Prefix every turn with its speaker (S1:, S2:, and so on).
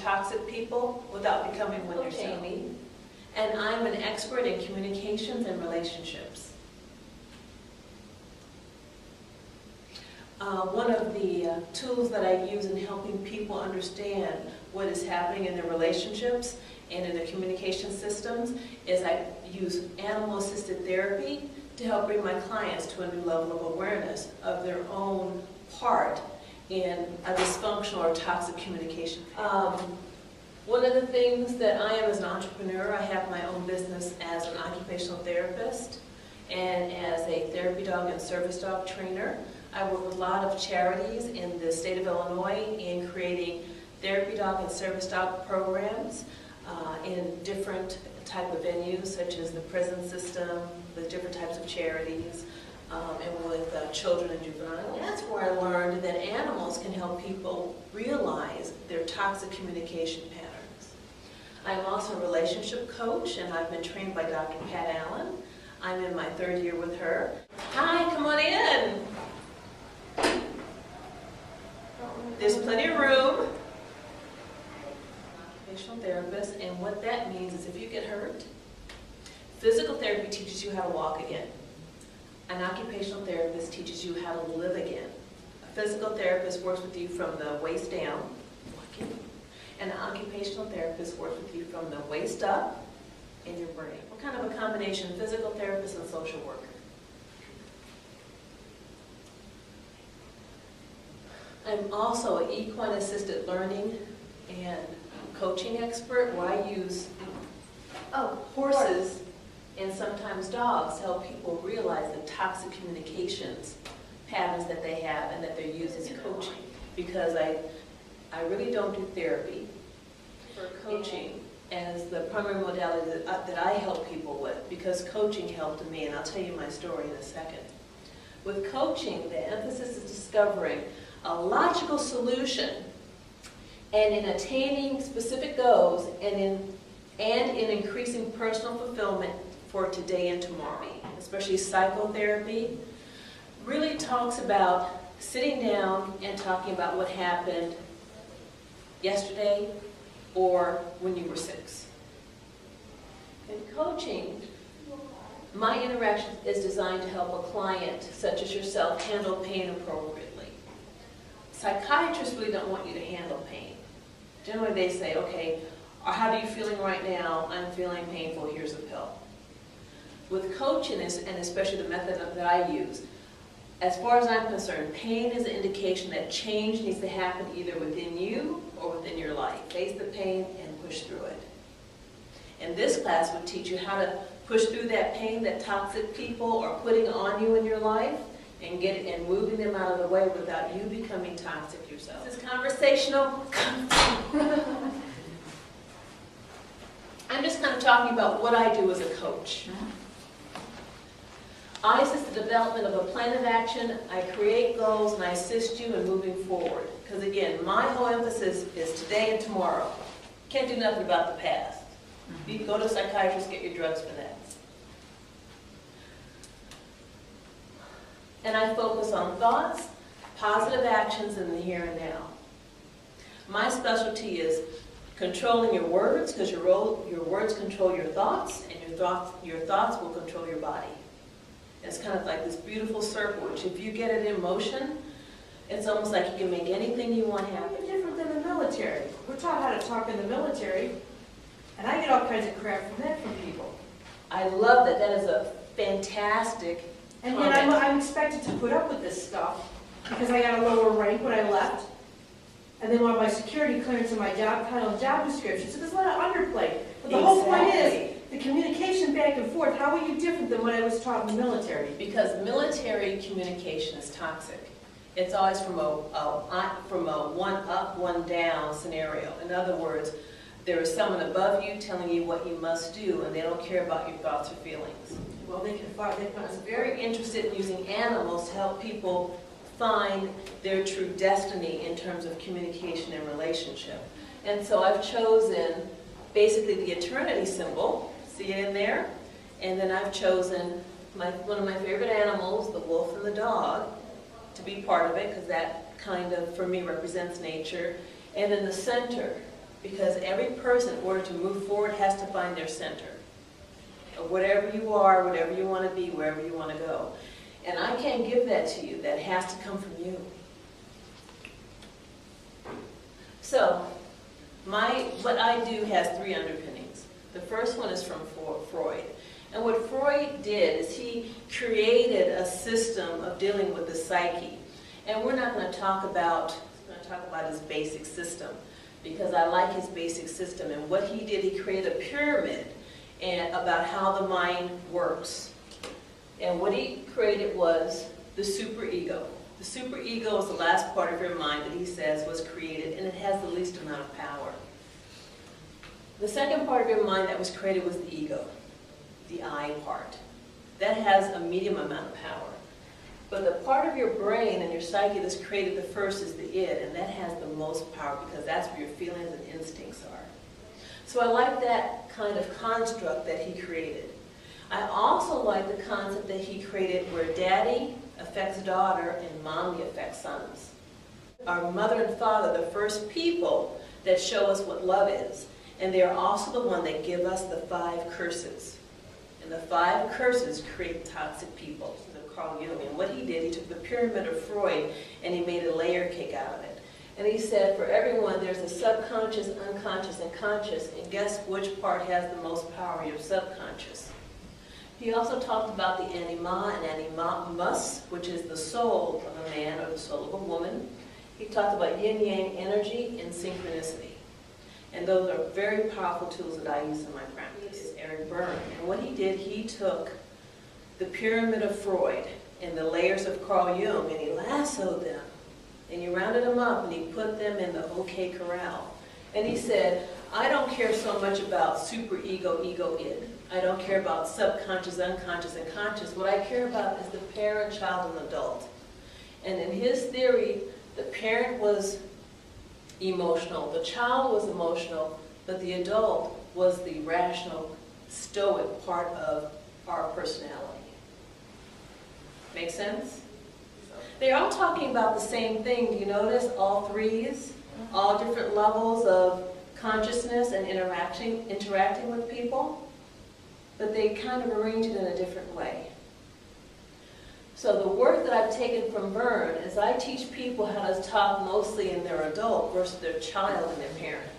S1: toxic people without becoming what they're saying. And I'm an expert in communications and relationships. One of the tools that I use in helping people understand what is happening in their relationships and in their communication systems is I use animal-assisted therapy to help bring my clients to a new level of awareness of their own part in a dysfunctional or toxic communication. One of the things that I am as an entrepreneur, I have my own business as an occupational therapist and as a therapy dog and service dog trainer. I work with a lot of charities in the state of Illinois in creating therapy dog and service dog programs in different type of venues, such as the prison system, with different types of charities, and with children and juveniles. That's where I learned that animals can help people realize their toxic communication patterns. I'm also a relationship coach, and I've been trained by Dr. Pat Allen. I'm in my 3rd year with her. Hi, come on in. There's plenty of room. Occupational therapist, and what that means is if you get hurt, physical therapy teaches you how to walk again. An occupational therapist teaches you how to live again. A physical therapist works with you from the waist down, walking, and an occupational therapist works with you from the waist up in your brain. What kind of a combination, physical therapist and social worker? I'm also an equine assisted learning and coaching expert where I use horses and sometimes dogs to help people realize the toxic communications patterns that they have and that they're using in coaching. Because I really don't do therapy for coaching as the primary modality that I help people with, because coaching helped me, and I'll tell you my story in a second. With coaching, the emphasis is discovering a logical solution and in attaining specific goals and in increasing personal fulfillment for today and tomorrow. Especially psychotherapy really talks about sitting down and talking about what happened yesterday or when you were 6. In coaching, my interaction is designed to help a client, such as yourself, handle pain appropriately. Psychiatrists really don't want you to handle pain. Generally they say, okay, how are you feeling right now? I'm feeling painful, here's a pill. With coaching, and especially the method that I use, as far as I'm concerned, pain is an indication that change needs to happen either within you or within your life. Face the pain and push through it. And this class would teach you how to push through that pain that toxic people are putting on you in your life and moving them out of the way without you becoming toxic yourself. This is conversational. I'm just kind of talking about what I do as a coach. I assist the development of a plan of action, I create goals, and I assist you in moving forward. Because again, my whole emphasis is today and tomorrow. Can't do nothing about the past. You can go to a psychiatrist, get your drugs for that. And I focus on thoughts, positive actions in the here and now. My specialty is controlling your words, because your words control your thoughts, and your thoughts will control your body. It's kind of like this beautiful circle, which if you get it in motion, it's almost like you can make anything you want happen.
S2: It's different than the military. We're taught how to talk in the military, and I get all kinds of crap from that from people.
S1: I love that. That is a fantastic
S2: And yet I'm expected to put up with this stuff because I got a lower rank when I left. And they want my security clearance and my job title and job description. So there's a lot of underplay. But the whole point is, the communication back and forth, how are you different than what I was taught in the military?
S1: Because military communication is toxic. It's always from a one up, one down scenario. In other words, there is someone above you telling you what you must do, and they don't care about your thoughts or feelings.
S2: Well, they can find.
S1: I'm very interested in using animals to help people find their true destiny in terms of communication and relationship. And so I've chosen basically the eternity symbol, see it in there? And then I've chosen one of my favorite animals, the wolf and the dog, to be part of it, because that kind of, for me, represents nature. And in the center, Because every person, in order to move forward, has to find their center. Of whatever you are, whatever you want to be, wherever you want to go. And I can't give that to you. That has to come from you. So, what I do has three underpinnings. The first one is from Freud. And what Freud did is he created a system of dealing with the psyche. And we're not going to talk about his basic system, because I like his basic system. And what he did, he created a pyramid about how the mind works. And what he created was the superego. The superego is the last part of your mind that he says was created, and it has the least amount of power. The second part of your mind that was created was the ego, the I part. That has a medium amount of power. But the part of your brain and your psyche that's created the first is the id, and that has the most power because that's where your feelings and instincts are. So I like that kind of construct that he created. I also like the concept that he created where daddy affects daughter and mommy affects sons. Our mother and father are the first people that show us what love is, and they are also the one that give us the 5 curses. And the 5 curses create toxic people. Carl Jung. And what he did, he took the pyramid of Freud and he made a layer cake out of it. And he said, for everyone, there's a subconscious, unconscious, and conscious. And guess which part has the most power? Your subconscious. He also talked about the anima and animus, which is the soul of a man or the soul of a woman. He talked about yin-yang energy and synchronicity. And those are very powerful tools that I use in my practice. This is Eric Berne. And what he did, he took the pyramid of Freud and the layers of Carl Jung, and he lassoed them, and he rounded them up, and he put them in the OK corral. And he said, I don't care so much about superego, ego, id. I don't care about subconscious, unconscious, and conscious. What I care about is the parent, child, and adult. And in his theory, the parent was emotional, the child was emotional, but the adult was the rational, stoic part of our personality. Make sense? They're all talking about the same thing. Do you notice all 3s? All different levels of consciousness and interacting with people? But they kind of arrange it in a different way. So the work that I've taken from Berne is I teach people how to talk mostly in their adult versus their child and their parent.